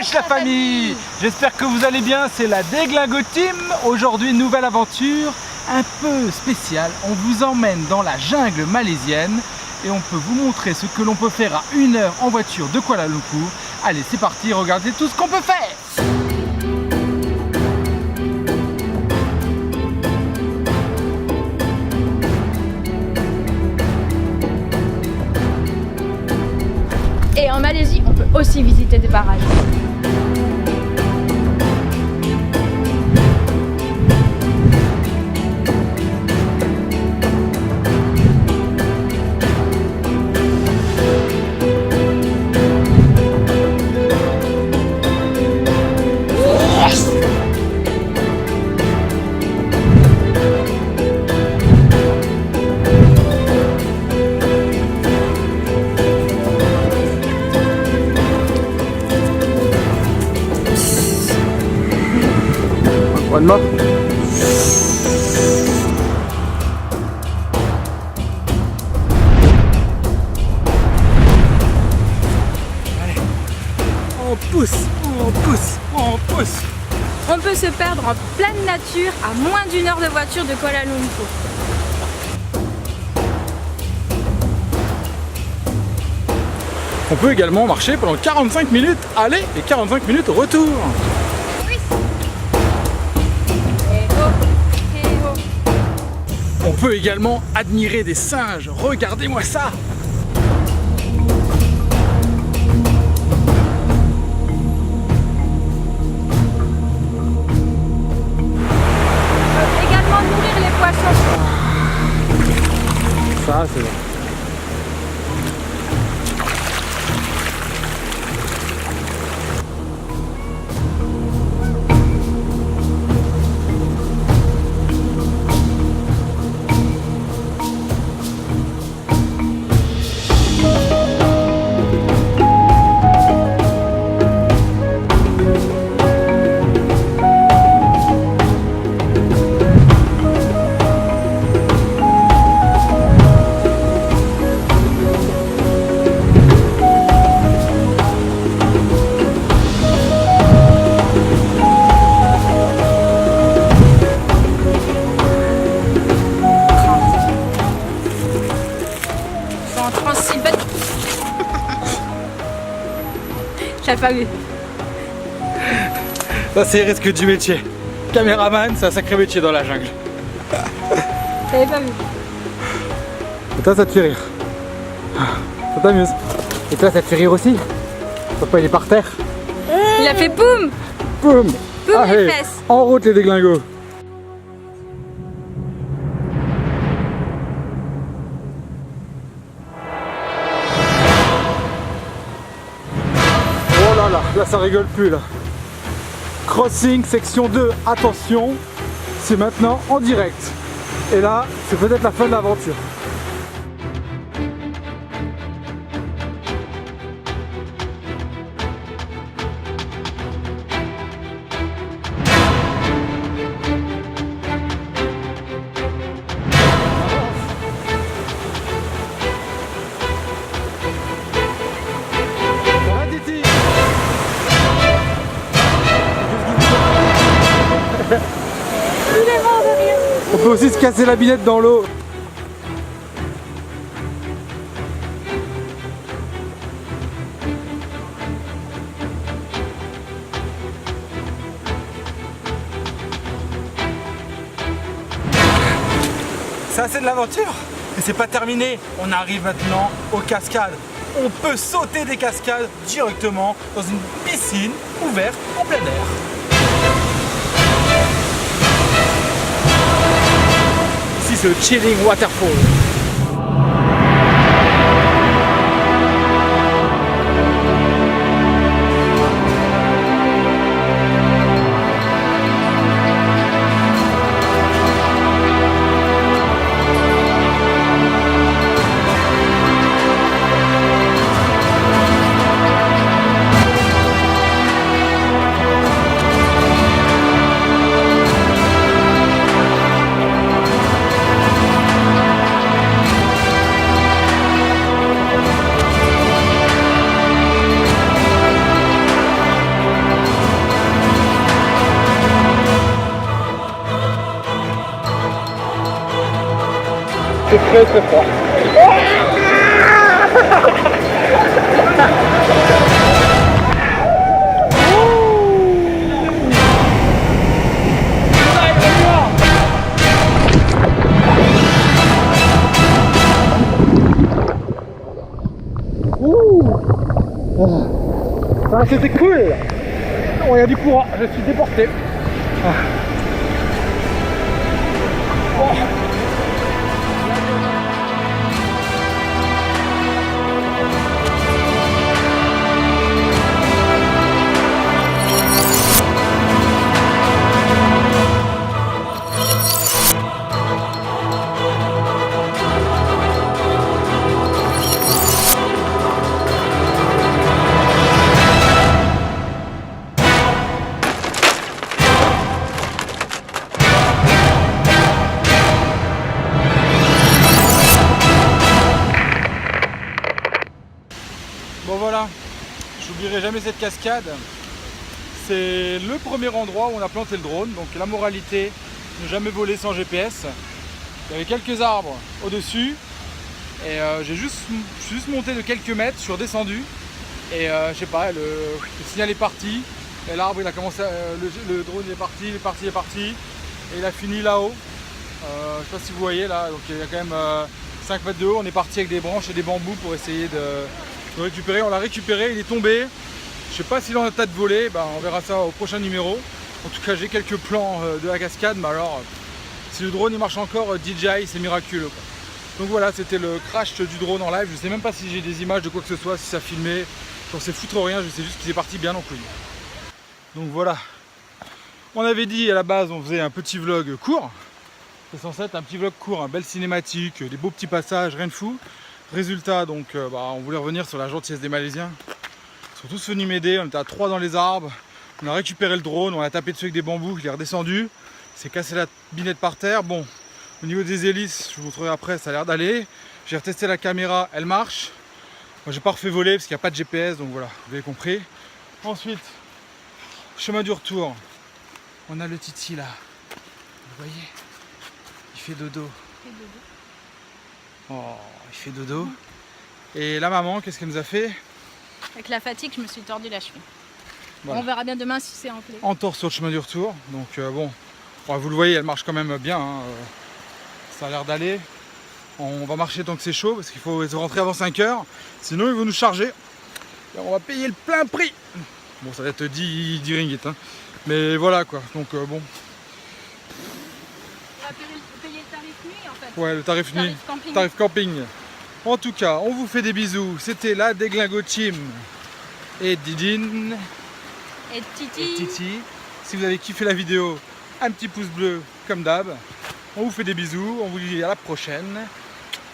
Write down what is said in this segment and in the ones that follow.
Wesh la famille, j'espère que vous allez bien, c'est la Déglingo Team. Aujourd'hui une nouvelle aventure un peu spéciale. On vous emmène dans la jungle malaisienne et on peut vous montrer ce que l'on peut faire à 1 heure en voiture de Kuala Lumpur. Allez c'est parti, regardez tout ce qu'on peut faire. Et en Malaisie, on peut aussi visiter des barrages. One more. Allez, on pousse, on pousse, on pousse. On peut se perdre en pleine nature à moins d'1 heure de voiture de Kuala Lumpur. On peut également marcher pendant 45 minutes aller et 45 minutes retour. On peut également admirer des singes, regardez-moi ça! On peut également nourrir les poissons. Ça c'est bon. J'avais pas vu. Ça c'est risque du métier. Caméraman, c'est un sacré métier dans la jungle. J'avais pas vu. Et toi ça te fait rire. Ça t'amuse. Et toi ça te fait rire aussi. Papa il est par terre. Il a fait boum. Boum. Boum Allez, les fesses. en route les déglingos. Oh là là, là ça rigole plus là. Crossing section 2, attention, c'est maintenant en direct. Et là, c'est peut-être la fin de l'aventure. Il est mort de rire. On peut aussi se casser la binette dans l'eau. Ça c'est de l'aventure. Mais c'est pas terminé. On arrive maintenant aux cascades. On peut sauter des cascades directement dans une piscine ouverte en plein air. Ici c'est le Chilling Waterfall. C'est très très froid. Ah, c'était cool. Oh, il y a du courant, je suis déporté. Ah. Oh. Bon voilà, j'oublierai jamais cette cascade. C'est le premier endroit où on a planté le drone. Donc la moralité, ne jamais voler sans GPS. Il y avait quelques arbres au-dessus. Et je suis juste monté de quelques mètres, je suis redescendu. Et je sais pas, le signal est parti. Et l'arbre il a commencé, le drone est parti, il est parti. Et il a fini là-haut. Je sais pas si vous voyez là, donc il y a quand même 5 mètres de haut. On est parti avec des branches et des bambous pour essayer de récupérer. On l'a récupéré, il est tombé. Je sais pas s'il en a tas de volé, ben, on verra ça au prochain numéro. En tout cas j'ai quelques plans de la cascade, mais alors si le drone il marche encore, DJI c'est miraculeux quoi. Donc voilà, c'était le crash du drone en live. Je sais même pas si j'ai des images de quoi que ce soit, si ça filmait. J'en sais foutre rien, je sais juste qu'il est parti bien en couille. Donc voilà. On avait dit à la base on faisait un petit vlog court. C'est censé être un petit vlog court, un belle cinématique, des beaux petits passages, rien de fou. Résultat, donc on voulait revenir sur la gentillesse des Malaisiens. Ils sont tous venus m'aider, on était à 3 dans les arbres. On a récupéré le drone, on a tapé dessus avec des bambous, il est redescendu. Il s'est cassé la binette par terre. Bon, au niveau des hélices, je vous montrerai après, ça a l'air d'aller. J'ai retesté la caméra, elle marche. Moi j'ai pas refait voler parce qu'il n'y a pas de GPS, donc voilà, vous avez compris. Ensuite, chemin du retour. On a le Titi là. Vous voyez? Il fait dodo. Oh, il fait dodo. Et la maman, qu'est-ce qu'elle nous a fait? Avec la fatigue, je me suis tordu la cheville. Voilà. On verra bien demain si c'est rempli. Entorse sur le chemin du retour. Donc bon, vous le voyez, elle marche quand même bien. Hein. Ça a l'air d'aller. On va marcher tant que c'est chaud parce qu'il faut rentrer avant 5 h. Sinon, ils vont nous charger. Et on va payer le plein prix. Bon, ça va être 10 ringgit. Hein. Mais voilà quoi. Donc bon. On va payer le tarif nuit en fait. Ouais, le tarif nuit. Camping. Tarif camping. En tout cas, on vous fait des bisous. C'était la Déglingo Team et Didine Et Titi. et Titi. Si vous avez kiffé la vidéo, un petit pouce bleu comme d'hab. On vous fait des bisous. On vous dit à la prochaine.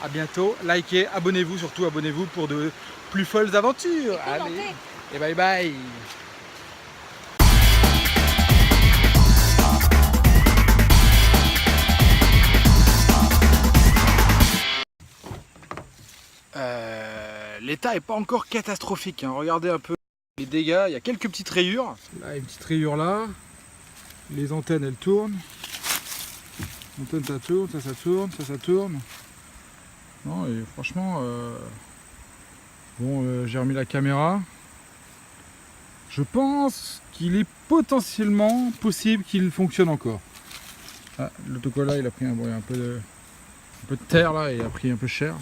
À bientôt. Likez, abonnez-vous, surtout abonnez-vous pour de plus folles aventures. Allez, et bye bye. L'état n'est pas encore catastrophique, hein. Regardez un peu les dégâts, il y a quelques petites rayures. Là, une petite rayure là. Les antennes elles tournent. L'antenne ça tourne, ça tourne, ça tourne. Non, et franchement, bon, j'ai remis la caméra. Je pense qu'il est potentiellement possible qu'il fonctionne encore. Ah, l'autocollant il a pris un peu de terre là, et il a pris un peu cher.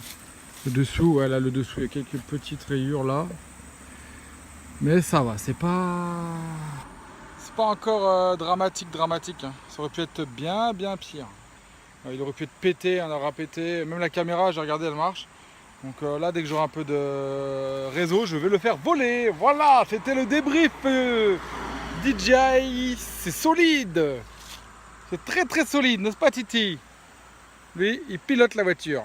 Le dessous, ouais, là le dessous, il y a quelques petites rayures là. Mais ça va, c'est pas encore dramatique. Hein. Ça aurait pu être bien pire. Il aurait pu être pété, on aura pété. Même la caméra, j'ai regardé, elle marche. Donc là, dès que j'aurai un peu de réseau, je vais le faire voler. Voilà, c'était le débrief DJI. C'est solide. C'est très solide, n'est-ce pas Titi? Lui, il pilote la voiture.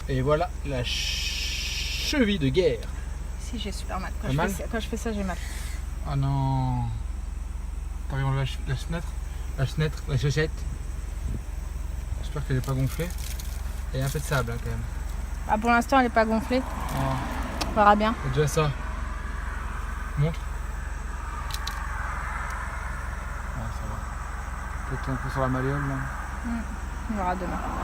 Et voilà la cheville de guerre. Si, j'ai super mal. Quand je fais ça, j'ai mal. Ah non. T'arrives à enlever la fenêtre? La chaussette. J'espère qu'elle n'est pas gonflée. Il y a un peu de sable hein, quand même. Ah, pour l'instant, elle n'est pas gonflée. Oh. On verra bien. C'est déjà ça. Montre. Ouais, ça va. Peut-être un peu sur la malléole là. On verra demain.